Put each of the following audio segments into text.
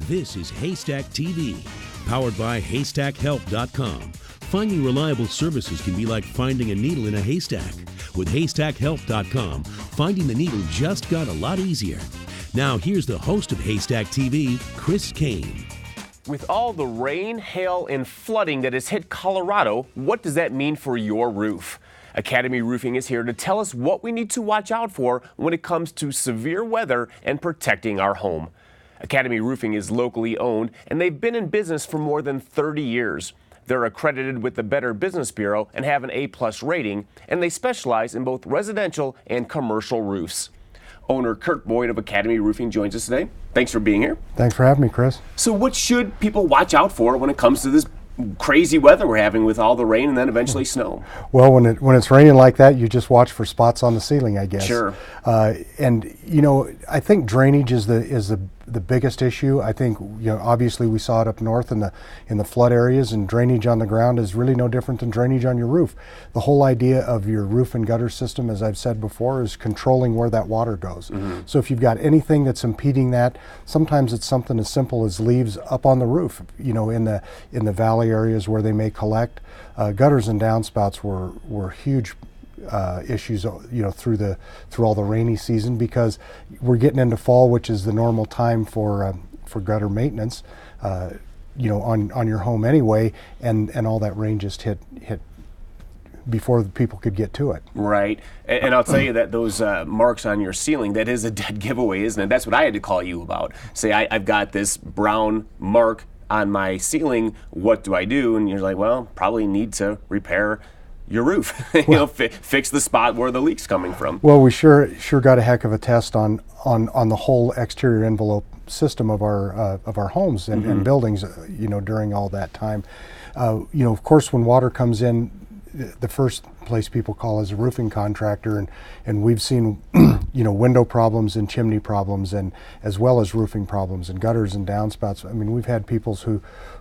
This is Haystack TV, powered by HaystackHelp.com. Finding reliable services can be like finding a needle in a haystack. With HaystackHelp.com, finding the needle just got a lot easier. Now here's the host of Haystack TV, Chris Kane. With all the rain, hail, and flooding that has hit Colorado, what does that mean for your roof? Academy Roofing is here to tell us what we need to watch out for when it comes to severe weather and protecting our home. Academy Roofing is locally owned, and they've been in business for more than 30 years. They're accredited with the Better Business Bureau and have an A+ rating, and they specialize in both residential and commercial roofs. Owner Kurt Boyd of Academy Roofing joins us today. Thanks for being here. Thanks for having me, Chris. So what should people watch out for when it comes to this crazy weather we're having with all the rain and then eventually snow? Well, when it's raining like that, you just watch for spots on the ceiling, I guess. Sure. And you know, I think drainage is the biggest issue. I think, you know, obviously we saw it up north in the flood areas, and drainage on the ground is really no different than drainage on your roof. The whole idea of your roof and gutter system, as I've said before, is controlling where that water goes. Mm-hmm. So if you've got anything that's impeding that, sometimes it's something as simple as leaves up on the roof, you know, in the valley areas where they may collect. Gutters and downspouts were huge issues, you know, through all the rainy season, because we're getting into fall, which is the normal time for gutter maintenance, you know, on your home anyway, and all that rain just hit before the people could get to it. Right. And I'll tell you that those marks on your ceiling, that is a dead giveaway, isn't it? That's what I had to call you about. Say, I've got this brown mark on my ceiling, what do I do? And you're like, well, probably need to repair your roof, you know, fix the spot where the leak's coming from. Well, we sure got a heck of a test on the whole exterior envelope system of our homes and, mm-hmm. and buildings, you know, during all that time. You know, of course, when water comes in, the first place people call is a roofing contractor, and we've seen, you know, window problems and chimney problems, and as well as roofing problems and gutters and downspouts. I mean, we've had people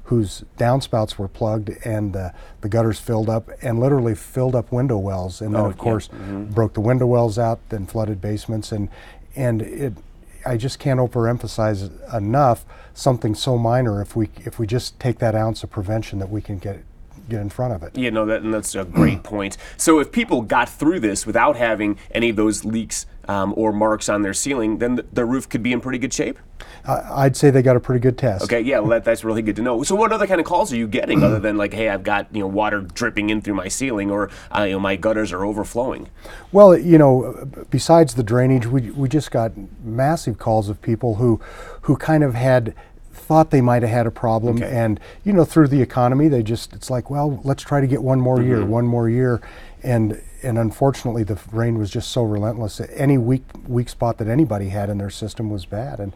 whose downspouts were plugged and the gutters filled up and literally filled up window wells, and then of course mm-hmm. broke the window wells out, then flooded basements, and it. I just can't overemphasize enough something so minor. If we just take that ounce of prevention, that we can get in front of it. Yeah, no, that's a great point. So if people got through this without having any of those leaks or marks on their ceiling, then the roof could be in pretty good shape? I'd say they got a pretty good test. Okay, yeah, well, that's really good to know. So what other kind of calls are you getting other than like, hey, I've got, you know, water dripping in through my ceiling, or you know, my gutters are overflowing? Well, you know, besides the drainage, we just got massive calls of people who kind of thought they might have had a problem, okay. And you know, through the economy, it's like, well, let's try to get one more year, and unfortunately the rain was just so relentless. Any weak spot that anybody had in their system was bad. And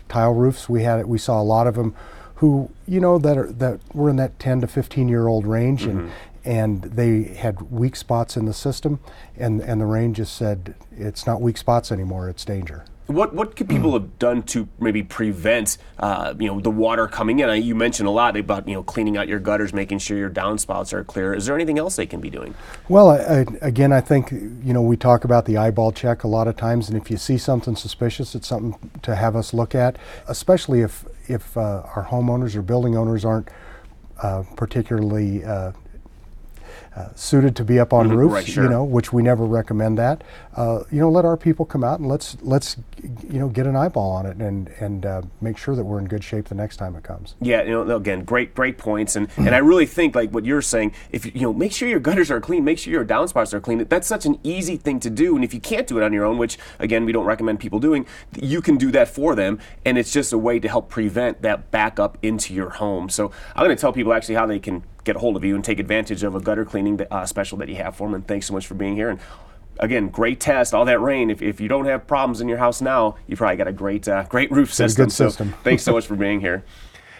tile roofs, we saw a lot of them who, you know, that were in that 10 to 15 year old range, mm-hmm. and they had weak spots in the system, and the rain just said, it's not weak spots anymore, it's danger. What could people have done to maybe prevent, you know, the water coming in? You mentioned a lot about, you know, cleaning out your gutters, making sure your downspouts are clear. Is there anything else they can be doing? Well, again, I think, you know, we talk about the eyeball check a lot of times, and if you see something suspicious, it's something to have us look at, especially if our homeowners or building owners aren't particularly suited to be up on mm-hmm. roofs, right, sure. you know, which we never recommend that. You know, let our people come out and let's you know, get an eyeball on it and make sure that we're in good shape the next time it comes. Yeah, you know, again, great points, and I really think, like what you're saying, if you know, make sure your gutters are clean, make sure your downspouts are clean. That's such an easy thing to do, and if you can't do it on your own, which again we don't recommend people doing, you can do that for them, and it's just a way to help prevent that backup into your home. So I'm going to tell people actually how they can get a hold of you and take advantage of a gutter cleaning special that you have for them. And thanks so much for being here. And again, great test. All that rain. If you don't have problems in your house now, you probably got a great roof system. Good system. So thanks so much for being here.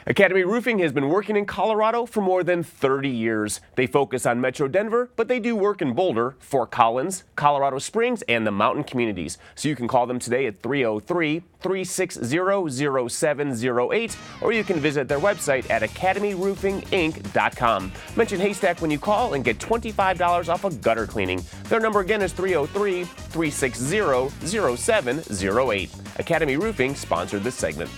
Academy Roofing has been working in Colorado for more than 30 years. They focus on Metro Denver, but they do work in Boulder, Fort Collins, Colorado Springs, and the mountain communities. So you can call them today at 303-360-0708, or you can visit their website at academyroofinginc.com. Mention Haystack when you call and get $25 off of gutter cleaning. Their number again is 303-360-0708. Academy Roofing sponsored this segment.